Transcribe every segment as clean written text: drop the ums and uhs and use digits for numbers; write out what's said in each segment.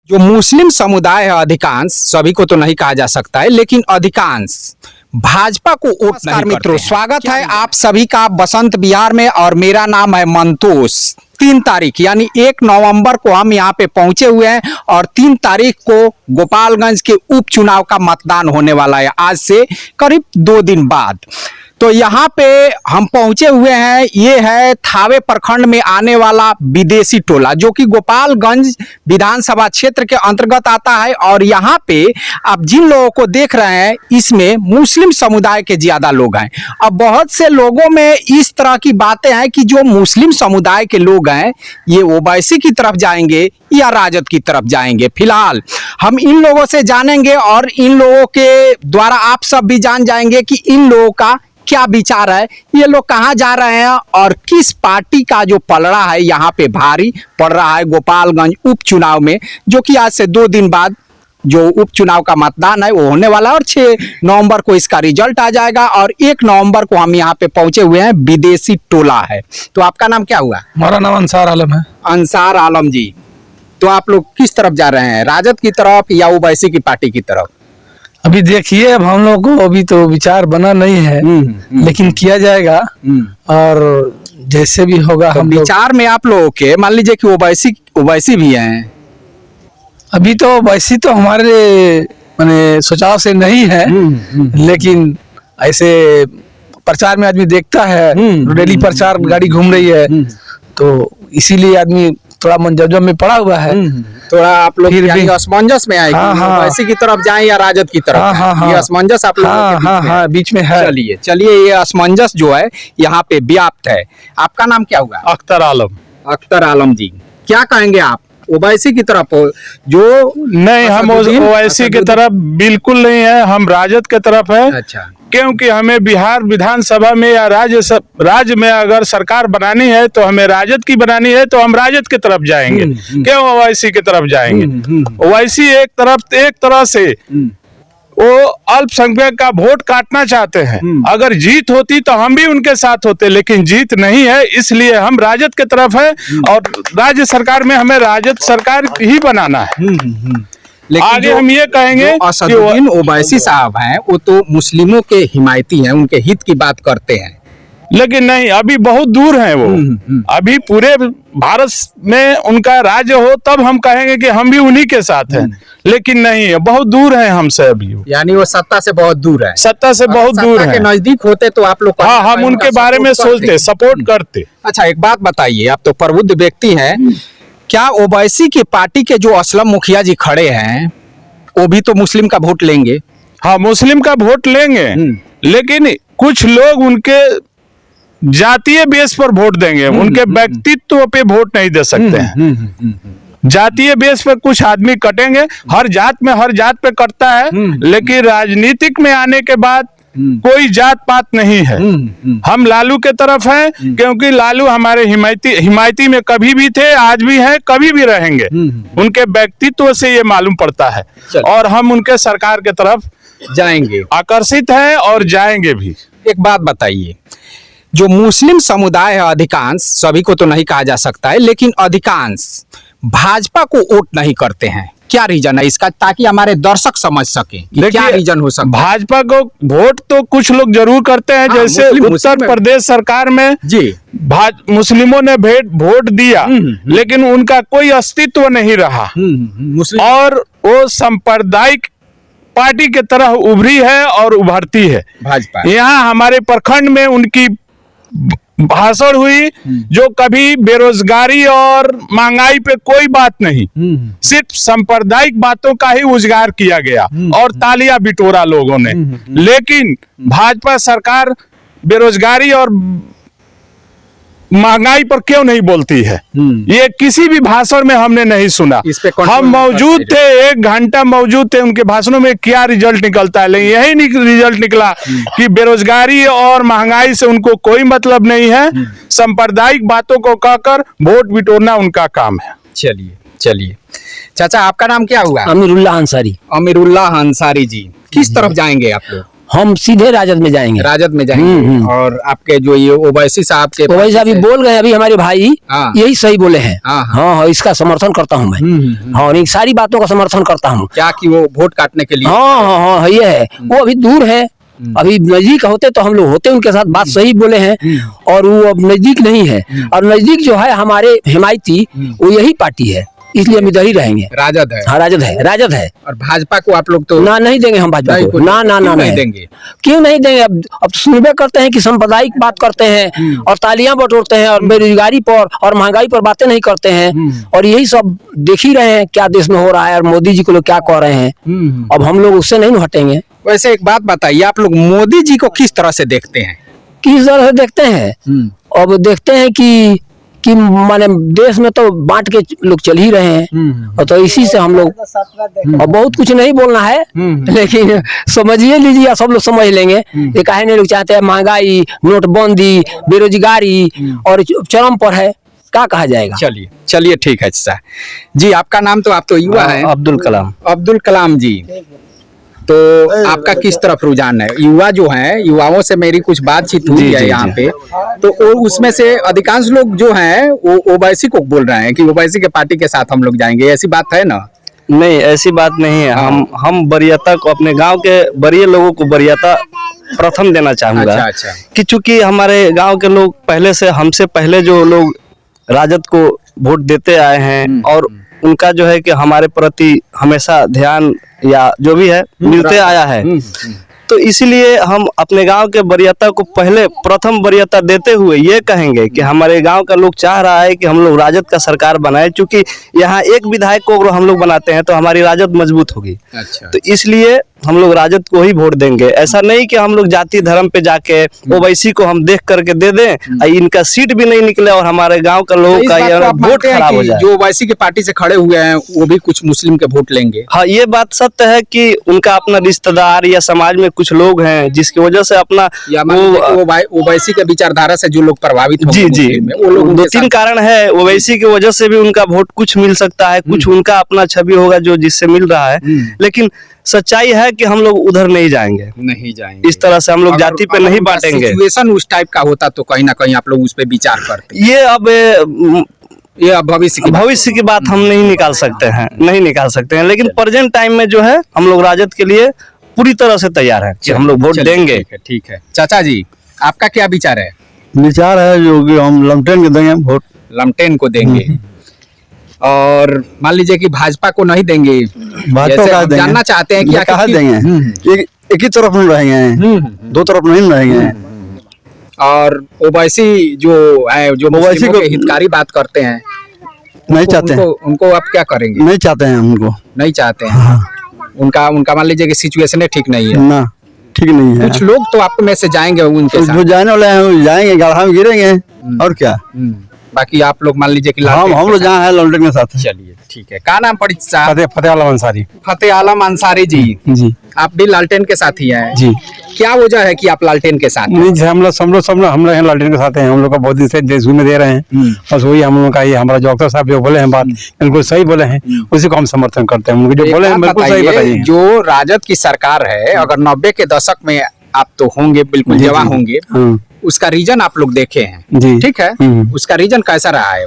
जो मुस्लिम समुदाय है अधिकांश, सभी को तो नहीं कहा जा सकता है, लेकिन अधिकांश भाजपा को वोट नहीं करते। मित्रों, स्वागत है आप सभी का बसंत विहार में और मेरा नाम है मंतोष। 3 तारीख यानी 1 नवंबर को हम यहाँ पे पहुंचे हुए हैं और 3 तारीख को गोपालगंज के उपचुनाव का मतदान होने वाला है, आज से करीब 2 दिन बाद। तो यहाँ पे हम पहुंचे हुए हैं, ये है थावे प्रखंड में आने वाला विदेशी टोला, जो कि गोपालगंज विधानसभा क्षेत्र के अंतर्गत आता है। और यहाँ पे आप जिन लोगों को देख रहे हैं, इसमें मुस्लिम समुदाय के ज्यादा लोग हैं। अब बहुत से लोगों में इस तरह की बातें हैं कि जो मुस्लिम समुदाय के लोग हैं, ये ओवैसी की तरफ जाएंगे या राजद की तरफ जाएंगे। फिलहाल हम इन लोगों से जानेंगे और इन लोगों के द्वारा आप सब भी जान जाएंगे कि इन लोगों का क्या विचार है, ये लोग कहाँ जा रहे हैं और किस पार्टी का जो पलड़ा है यहाँ पे भारी पड़ रहा है गोपालगंज उपचुनाव में, जो कि आज से 2 दिन बाद जो उपचुनाव का मतदान है वो होने वाला है और 6 नवंबर को इसका रिजल्ट आ जाएगा। और 1 नवंबर को हम यहाँ पे पहुंचे हुए हैं, विदेशी टोला है। तो आपका नाम क्या हुआ? हमारा नाम अंसार आलम है। अंसार आलम जी, तो आप लोग किस तरफ जा रहे हैं, राजद की तरफ या ओवैसी की पार्टी की तरफ? अभी देखिए, अब हम लोग को अभी तो विचार बना नहीं है, लेकिन किया जाएगा और जैसे भी होगा। तो हम विचार में आप लोगों के मान लीजिए कि ओवैसी भी हैं, अभी तो वैसी तो हमारे माने सुझाव से नहीं है, लेकिन ऐसे प्रचार में आदमी देखता है, डेली प्रचार गाड़ी घूम रही है, तो इसीलिए आदमी थोड़ा मंजमजम में पड़ा हुआ है। थोड़ा आप लोग असमंजस में आए, ओवैसी की तरफ जाएं या राजद की तरफ? ये असमंजस आप लोग बीच में है। चलिए ये असमंजस जो है यहाँ पे व्याप्त है। आपका नाम क्या हुआ? अख्तर आलम। अख्तर आलम जी, क्या कहेंगे आप ओवैसी की तरफ जो? नहीं, हम ओवैसी की तरफ बिल्कुल नहीं है, हम राजद की तरफ है। अच्छा, क्योंकि हमें बिहार विधानसभा में या राज्य में अगर सरकार बनानी है तो हमें राजद की बनानी है, तो हम राजद की तरफ जाएंगे, क्यों ओवैसी की तरफ जाएंगे? ओवैसी एक तरह से वो अल्पसंख्यक का वोट काटना चाहते हैं। अगर जीत होती तो हम भी उनके साथ होते, लेकिन जीत नहीं है, इसलिए हम राजद की तरफ है और राज्य सरकार में हमें राजद सरकार ही बनाना है। लेकिन आगे हम ये कहेंगे असदुद्दीन ओवैसी साहब हैं, वो तो मुस्लिमों के हिमायती हैं, उनके हित की बात करते हैं, लेकिन नहीं, अभी बहुत दूर हैं वो। अभी पूरे भारत में उनका राज्य हो तब हम कहेंगे कि हम भी उन्हीं के साथ हैं, लेकिन नहीं है, बहुत दूर हैं हमसे अभी। यानी वो सत्ता से बहुत दूर है। सत्ता से बहुत दूर है। के नजदीक होते तो आप लोग, हाँ, हम उनके बारे में सोचते, सपोर्ट करते। अच्छा, एक बात बताइए, आप तो प्रबुद्ध व्यक्ति हैं, क्या ओवैसी की पार्टी के जो असलम मुखिया जी खड़े हैं, वो भी तो मुस्लिम का वोट लेंगे? हाँ, मुस्लिम का वोट लेंगे, लेकिन कुछ लोग उनके जातीय बेस पर वोट देंगे, उनके व्यक्तित्व पे वोट नहीं दे सकते हैं। जातीय बेस पर कुछ आदमी कटेंगे, हर जात पे कटता है, लेकिन राजनीतिक में आने के बाद कोई जात पात नहीं है। हम लालू के तरफ हैं, क्योंकि लालू हमारे हिमायती में कभी भी थे, आज भी हैं, कभी भी रहेंगे। उनके व्यक्तित्व से ये मालूम पड़ता है और हम उनके सरकार के तरफ जाएंगे, आकर्षित हैं और जाएंगे भी। एक बात बताइए, जो मुस्लिम समुदाय है अधिकांश, सभी को तो नहीं कहा जा सकता है, लेकिन अधिकांश भाजपा को वोट नहीं करते हैं, क्या रीजन है इसका, ताकि हमारे दर्शक समझ सके कि क्या रीजन हो सकता है? भाजपा को वोट तो कुछ लोग जरूर करते हैं, जैसे उत्तर प्रदेश सरकार में जी मुस्लिमों ने वोट दिया, लेकिन उनका कोई अस्तित्व नहीं रहा और वो सांप्रदायिक पार्टी की तरह उभरी है और उभरती है भाजपा। यहाँ हमारे प्रखंड में उनकी भाषण हुई, जो कभी बेरोजगारी और महंगाई पे कोई बात नहीं, सिर्फ सांप्रदायिक बातों का ही उजागर किया गया और तालियां बिटोरा लोगों ने। लेकिन भाजपा सरकार बेरोजगारी और महंगाई पर क्यों नहीं बोलती है? ये किसी भी भाषण में हमने नहीं सुना। हम मौजूद थे, 1 घंटा मौजूद थे उनके भाषणों में, क्या रिजल्ट निकलता है? लेकिन यही रिजल्ट निकला कि बेरोजगारी और महंगाई से उनको कोई मतलब नहीं है, सांप्रदायिक बातों को कहकर वोट बिटोरना उनका काम है। चलिए चाचा, आपका नाम क्या हुआ? अमीरुल्लाह अंसारी। अमीरुल्लाह अंसारी जी, किस तरफ जाएंगे आप लोग? हम सीधे राजद में जाएंगे। राजद में जाएंगे। और आपके जो ये ओवैसी साहब के ओवैसी अभी बोल गए, अभी हमारे भाई हाँ। यही सही बोले हैं। हाँ, हाँ, इसका समर्थन करता हूँ मैं। हाँ, इन सारी बातों का समर्थन करता हूँ। क्या कि वो वोट काटने के लिए। हाँ हाँ हाँ, ये है। वो अभी दूर है, अभी नजदीक होते तो हम लोग होते उनके साथ, बात सही बोले हैं। और वो अब नजदीक नहीं है, और नजदीक जो है हमारे हिमायती वो यही पार्टी है, इसलिए हम इधर ही रहेंगे। राजद है। हाँ, राजद है, राजद है। और भाजपा को आप लोग तो ना नहीं देंगे हम भाजपा को, ना ना ना नहीं देंगे। क्यों नहीं देंगे? अब सुनबे करते हैं कि सांप्रदायिक बात करते हैं और तालियां बटोरते हैं और बेरोजगारी पर और महंगाई पर बातें नहीं करते हैं, और यही सब देख ही रहे हैं क्या देश में हो रहा है और मोदी जी को लोग क्या कह रहे हैं। अब हम लोग उससे नहीं हटेंगे। वैसे एक बात बताइए, आप लोग मोदी जी को किस तरह से देखते हैं? किस तरह से देखते हैं? अब देखते हैं कि माने देश में तो बांट के लोग चल ही रहे हैं, और तो इसी से हम लोग, और बहुत कुछ नहीं बोलना है लेकिन समझिए लीजिए, सब लोग समझ लेंगे। ये काहे नहीं लोग चाहते हैं? महंगाई, नोटबंदी, बेरोजगारी और चरम पर है, क्या कहा जाएगा। चलिए चलिए, ठीक है चाचा जी। आपका नाम तो, आप तो युवा हैं। अब्दुल कलाम। अब्दुल कलाम जी, तो आपका किस तरफ रुझान है? युवा जो हैं, युवाओं से मेरी कुछ बातचीत हुई है यहाँ पे, तो उसमें से अधिकांश लोग जो हैं वो ओवैसी को बोल रहे हैं कि ओवैसी के पार्टी के साथ हम लोग जाएंगे। ऐसी बात है ना? नहीं, ऐसी बात नहीं है। हम वरीयता को, अपने गांव के वरीय लोगों को वरीयता प्रथम देना चाहूंगा। अच्छा। कि चूंकि हमारे गांव के लोग पहले से, हमसे पहले जो लोग राजद को वोट देते आए हैं, और उनका जो है कि हमारे प्रति हमेशा ध्यान या जो भी है मिलते आया है, तो इसीलिए हम अपने गांव के वरीयता को पहले प्रथम वरीयता देते हुए ये कहेंगे कि हमारे गांव का लोग चाह रहा है कि हम लोग राजद का सरकार बनाए, क्योंकि यहाँ एक विधायक को अगर हम लोग बनाते हैं तो हमारी राजद मजबूत होगी। अच्छा। तो इसलिए हम लोग राजद को ही वोट देंगे। ऐसा नहीं कि हम लोग जाति धर्म पे जाके ओवैसी को हम देख करके दे दें, इनका सीट भी नहीं निकले और हमारे गांव का लोगों का वोट खराब हो जाए। जो ओवैसी के पार्टी से खड़े हुए हैं वो भी कुछ मुस्लिम के वोट लेंगे। हाँ, ये बात सत्य है कि उनका अपना रिश्तेदार या समाज में कुछ लोग हैं जिसकी वजह से अपना ओवैसी के विचारधारा से जो लोग प्रभावित जी वो लोग 2-3 कारण है। ओवैसी की वजह से भी उनका वोट कुछ मिल सकता है, कुछ उनका अपना छवि होगा जो जिससे मिल रहा है, लेकिन सच्चाई है कि हम लोग उधर नहीं जाएंगे। इस तरह से हम लोग जाति पे नहीं बांटेंगे। सिचुएशन उस टाइप का होता तो कहीं ना कहीं आप लोग उस पे विचार करते। ये अब भविष्य की बात हम नहीं निकाल सकते हैं, लेकिन प्रेजेंट टाइम में जो है हम लोग राजद के लिए पूरी तरह से तैयार है कि हम लोग वोट देंगे। ठीक है चाचा जी, आपका क्या विचार है? विचार है जो कि हम लमटेन को देंगे वोट। लमटेन को देंगे। और मान लीजिए कि भाजपा को नहीं देंगे, भाजपा का देंगे। जानना चाहते हैं कि कहा देंगे? एक ही तरफ नहीं रहेंगे, दो तरफ नहीं रहेंगे। और ओवैसी जो है, जो ओवैसी को हितकारी बात करते हैं, नहीं चाहते हैं। उनको आप क्या करेंगे? नहीं चाहते हैं, उनको नहीं चाहते हैं। उनका मान लीजिए कि सिचुएशन ठीक नहीं है ना, ठीक नहीं है। कुछ लोग तो आप में से जाएंगे उनके साथ। जो जाने वाले हैं जाएंगे, गड्ढा में गिरेंगे और क्या। बाकी आप लोग मान लीजिए कि हम लोग जहाँ है लॉन्ड्री के साथ। चलिए ठीक है। क्या नाम पड़ी साहब? फतेह आलम अंसारी। फतेह आलम अंसारी जी। आप भी लालटेन के साथ ही हैं जी। क्या वजह है कि आप लालटेन के साथ? नहीं, हम लोग लालटेन के साथ हैं। हम लोग का बहुत दिन से देश में दे रहे हैं, बस वही हम लोग का ये हमारा डॉक्टर साहब जो बोले हैं बात बिल्कुल सही बोले हैं, उसी को हम समर्थन करते हैं। उनको जो बोले हैं बिल्कुल सही बताइए। जो राजद की सरकार है, अगर 90 के दशक में आप तो होंगे, बिल्कुल जवान होंगे, उसका रीजन आप लोग देखे हैं, ठीक है? उसका रीजन कैसा रहा है?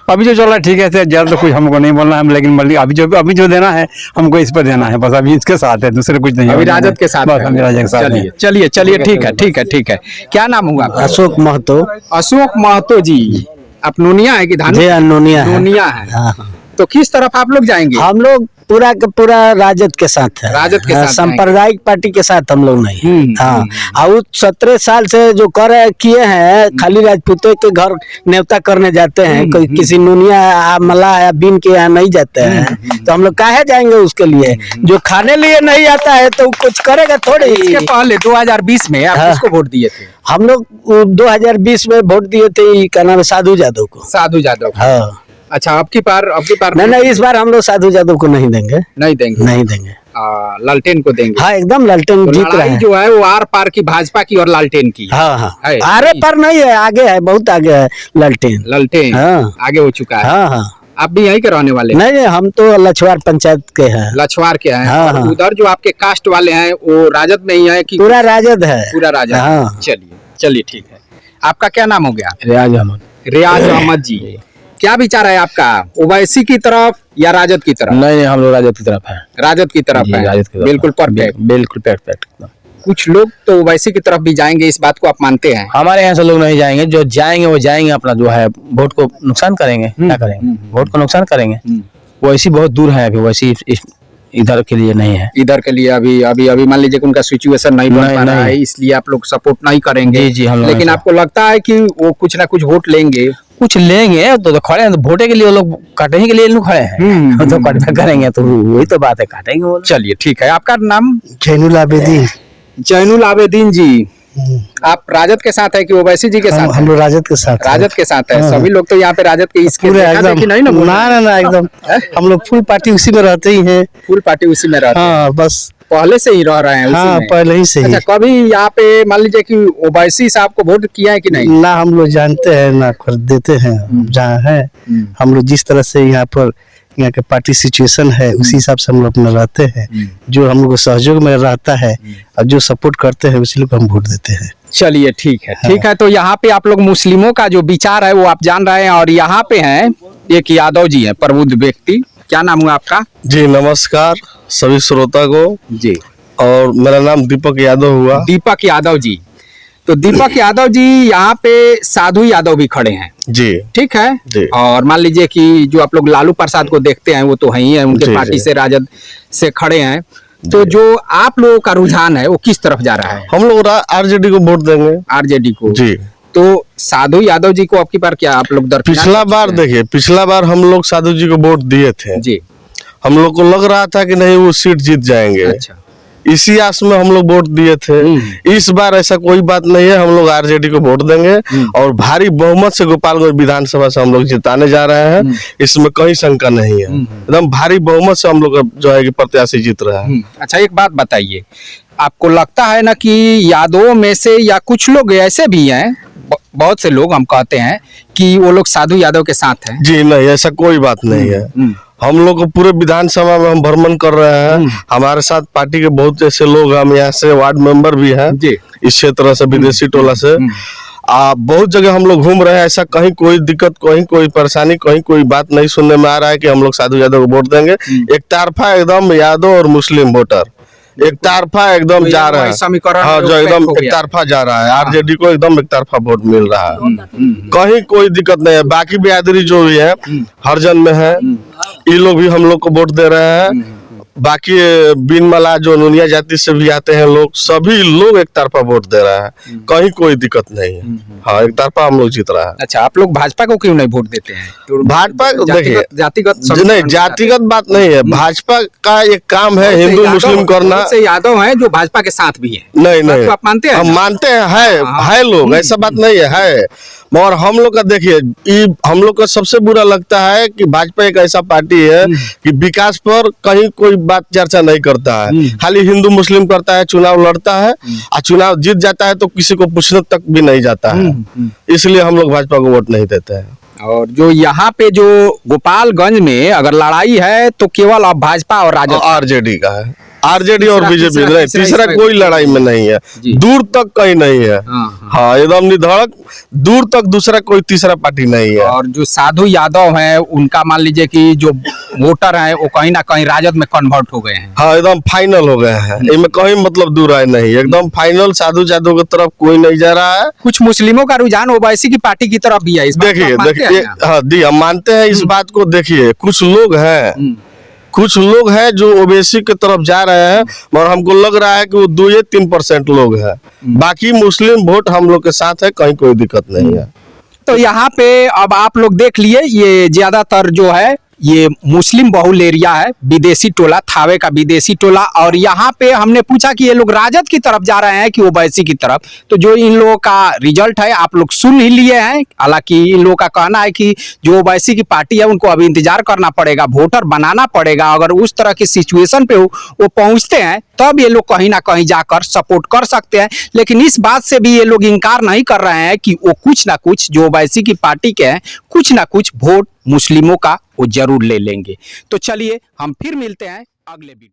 अभी जो चल रहा है ठीक है, ज्यादा तो कुछ हमको नहीं बोलना है, लेकिन अभी जो देना है हमको इस पर देना है, बस अभी इसके साथ है, दूसरे कुछ नहीं। अभी राजद के साथ, बस हम राजद के साथ। चलिए ठीक है। क्या नाम हुआ? अशोक महतो। अशोक महतो जी, आप नोनिया है कि धान? नोनिया है। तो किस तरफ आप लोग जाएंगे? हम लोग पूरा का पूरा राजद के साथ है। राजद के साथ, सांप्रदायिक पार्टी के साथ हम लोग नहीं। हाँ, और 17 साल से जो किए हैं, खाली राजपूतों के घर न्योता करने जाते हैं, कोई किसी नूनिया मल्ला या बीन के यहाँ नहीं जाते हैं, तो हम लोग काहे जाएंगे उसके लिए? जो खाने लिए नहीं आता है तो कुछ करेगा थोड़ी। इसके पहले 2020 में आप किसको वोट दिए थे? हम लोग 2020 में वोट दिए थे, क्या नाम है, साधु यादव को। साधु यादव। हाँ। अच्छा, अब की बार नहीं, इस बार हम लोग साधु यादव को नहीं देंगे। नहीं देंगे। लालटेन को देंगे। हाँ, एकदम लालटेन जीत रहा है। जो है वो आर पार की भाजपा की और लालटेन की। हाँ, आरे पर नहीं है, आगे है, बहुत आगे है लालटेन। हाँ, आगे हो चुका है। हाँ। आप भी यहीं के रहने वाले हैं? नहीं, हम तो लछवार पंचायत के हैं। लछवार के हैं। हाँ, और हाँ। उधर जो आपके कास्ट वाले हैं वो राजद में ही है कि पूरा राजद है। पूरा राजद? हाँ। चलिए ठीक है। आपका क्या नाम हो गया? रियाज अहमद। रियाज अहमद जी, क्या विचार है आपका, ओवैसी की तरफ या राजद की तरफ? नहीं, हम लोग राजद की तरफ है। राजद की तरफ जी, है। राजद की तरफ। बिल्कुल परफेक्ट। बिल्कुल परफेक्ट। कुछ लोग तो ओवैसी की तरफ भी जाएंगे, इस बात को आप मानते हैं? हमारे यहाँ से लोग नहीं जाएंगे, जो जाएंगे वो जाएंगे अपना जो है वोट को नुकसान करेंगे। क्या करेंगे? वोट को नुकसान करेंगे। वैसी बहुत दूर है अभी, वैसी इधर के लिए नहीं है। इधर के लिए अभी मान लीजिए कि उनका सिचुएशन नहीं बन पा रहा है, नहीं। इसलिए आप लोग सपोर्ट नहीं करेंगे। जी, हम लोग लेकिन नहीं। आपको लगता है कि वो कुछ ना कुछ वोट लेंगे? कुछ लेंगे तो खड़े हैं, तो वोटे के लिए वो लोग काटने के लिए लोग खड़े हैं। तो कटना करेंगे तो वही तो बात है, काटेंगे वो लोग। चलिए ठीक है। आपका नाम? जैनुल आबेदीन। जैनुल आबेदीन जी, आप राजद के साथ है कि ओवैसी जी के साथ? हम लोग राजद के साथ। राजद के साथ है। हाँ। सभी लोग तो यहाँ पे राजद के इसके पूरे देखा देखी नहीं ना बोल रहे हैं? ना एकदम हम लोग फुल पार्टी उसी में रहते ही हैं। फुल पार्टी उसी में रहते हैं? हाँ, बस पहले से ही रह रहे हैं उसी हाँ, में? पहले ही से ही। अच्छा, कभी यहाँ पे मान लीजिए कि ओवैसी साहब को वोट किया है कि नहीं? ना हम लोग जानते हैं ना देते हैं। जहाँ है हम लोग जिस तरह से यहाँ पर यहाँ के पार्टी सिचुएशन है उसी हिसाब से हम लोग अपना रहते हैं। जो हम लोग को सहयोग में रहता है और जो सपोर्ट करते हैं उसी लोग को हम वोट देते हैं। चलिए ठीक है। ठीक है, तो यहाँ पे आप लोग मुस्लिमों का जो विचार है वो आप जान रहे हैं। और यहाँ पे हैं एक यादव जी हैं, प्रबुद्ध व्यक्ति। क्या नाम हुआ आपका? जी नमस्कार सभी श्रोता को। जी, और मेरा नाम दीपक यादव हुआ। दीपक यादव जी। तो दीपक यादव जी, यहाँ पे साधु यादव भी खड़े हैं, जी ठीक है? जी। और मान लीजिए कि जो आप लोग लालू प्रसाद को देखते हैं वो तो है ही है, उनके जी, पार्टी जी। से राजद से खड़े हैं। तो जो आप लोगों का रुझान है वो किस तरफ जा रहा है? हम लोग आरजेडी को वोट देंगे। आरजेडी को? जी। तो साधु यादव जी को अब की बार क्या आप लोग दरकिनार पिछला कर बार सकते हैं? देखिए, पिछला बार हम लोग साधु जी को वोट दिए थे। जी। हम लोग को लग रहा था कि नहीं वो सीट जीत जाएंगे। अच्छा। इसी आस में हम लोग वोट दिए थे। इस बार ऐसा कोई बात नहीं है, हम लोग आरजेडी को वोट देंगे और भारी बहुमत से गोपालगंज विधानसभा से हम लोग जिताने जा रहे हैं। इसमें कहीं शंका नहीं है। एकदम भारी बहुमत से हम लोग जो है कि प्रत्याशी जीत रहा है। अच्छा, एक बात बताइए, आपको लगता है ना कि यादवों में से या कुछ लोग ऐसे भी हैं, बहुत से लोग हम कहते हैं कि वो लोग साधु यादव के साथ हैं? जी नहीं, ऐसा कोई बात नहीं है। हम लोग को पूरे विधानसभा में हम भ्रमण कर रहे हैं। हमारे साथ पार्टी के बहुत ऐसे लोग, हम यहाँ से वार्ड मेंबर भी हैं जी। इस क्षेत्र से, विदेशी टोला से। बहुत जगह हम लोग घूम रहे हैं। ऐसा कहीं कोई दिक्कत, कहीं कोई परेशानी, कहीं कोई बात नहीं सुनने में आ रहा है कि हम लोग साधु यादव को वोट देंगे। एक तरफा एकदम यादव और मुस्लिम वोटर एक तरफा एकदम तो जा रहा वही है। समीकरण हाँ, जो निरपेक्ष एकदम हो एक गया। तरफा जा रहा है। आरजेडी को एकदम एक तरफा वोट मिल रहा है। कहीं कोई दिक्कत नहीं है। बाकी बिरादरी जो भी है हरजन में है, ये लोग भी हम लोग को वोट दे रहे हैं। बाकी बिन मला जो नुनिया जाति से भी आते हैं लोग, सभी लोग एक तरफा वोट दे रहा है। कहीं कोई दिक्कत नहीं है। हाँ, एक तरफा हम लोग जीत रहा है। अच्छा, आप लोग भाजपा को क्यों नहीं वोट देते हैं? तो भाजपा देखिए, जातिगत नहीं समीकरण जातिगत बात नहीं है। भाजपा का एक काम है बहुत से हिंदू यादव- मुस्लिम करना। बहुत से यादव हैं जो भाजपा के साथ भी हैं। नहीं बात नहीं, तो आप मानते हैं हम ना? मानते हैं, है लोग, ऐसा बात नहीं है। और हम लोग का देखिए, हम लोग का सबसे बुरा लगता है कि भाजपा एक ऐसा पार्टी है कि विकास पर कहीं कोई बात चर्चा नहीं करता है। खाली हिंदू मुस्लिम करता है, चुनाव लड़ता है और चुनाव जीत जाता है तो किसी को पूछने तक भी नहीं जाता है। इसलिए हम लोग भाजपा को वोट नहीं देते हैं। और जो यहाँ पे जो गोपालगंज में अगर लड़ाई है तो केवल अब भाजपा और राजद। आरजेडी का है, आरजेडी और बीजेपी नहीं, तीसरा इसमें- कोई लड़ाई में नहीं है। जी। दूर तक कहीं नहीं है। हाँ। हाँ, एकदम निधड़क, दूर तक दूसरा कोई तीसरा पार्टी नहीं है। और जो साधु यादव हैं उनका मान लीजिए कि जो वोटर हैं वो कहीं ना कहीं राजद में कन्वर्ट हो गए हैं। हाँ, एकदम फाइनल हो गए हैं। इनमें कहीं मतलब दूर आए नहीं, एकदम फाइनल साधु यादव की तरफ कोई नहीं जा रहा है। कुछ मुस्लिमों का रुझान ओवैसी की पार्टी की तरफ भी है। इस बात को देखिए आप मानते हैं देखिए, क्या? हाँ दी, हम मानते हैं इस बात को। देखिए, कुछ लोग हैं जो ओबीसी की तरफ जा रहे हैं, मगर हमको लग रहा है कि वो 2 या 3% लोग हैं। बाकी मुस्लिम वोट हम लोग के साथ है, कहीं कोई दिक्कत नहीं है। तो यहाँ पे अब आप लोग देख लिए, ये ज्यादातर जो है ये मुस्लिम बहुल एरिया है, विदेशी टोला, थावे का विदेशी टोला। और यहाँ पे हमने पूछा कि ये लोग राजद की तरफ जा रहे हैं कि ओवैसी की तरफ। तो जो इन लोगों का रिजल्ट है आप लोग सुन ही लिए हैं। हालांकि इन लोगों का कहना है कि जो ओवैसी की पार्टी है उनको अभी इंतजार करना पड़ेगा, वोटर बनाना पड़ेगा। अगर उस तरह की सिचुएशन पे वो पहुंचते हैं तब ये लोग कहीं ना कहीं जाकर सपोर्ट कर सकते हैं। लेकिन इस बात से भी ये लोग इनकार नहीं कर रहे हैं कि वो कुछ ना कुछ जो ओवैसी की पार्टी के हैं कुछ ना कुछ वोट मुस्लिमों का वो जरूर ले लेंगे। तो चलिए हम फिर मिलते हैं अगले वीडियो।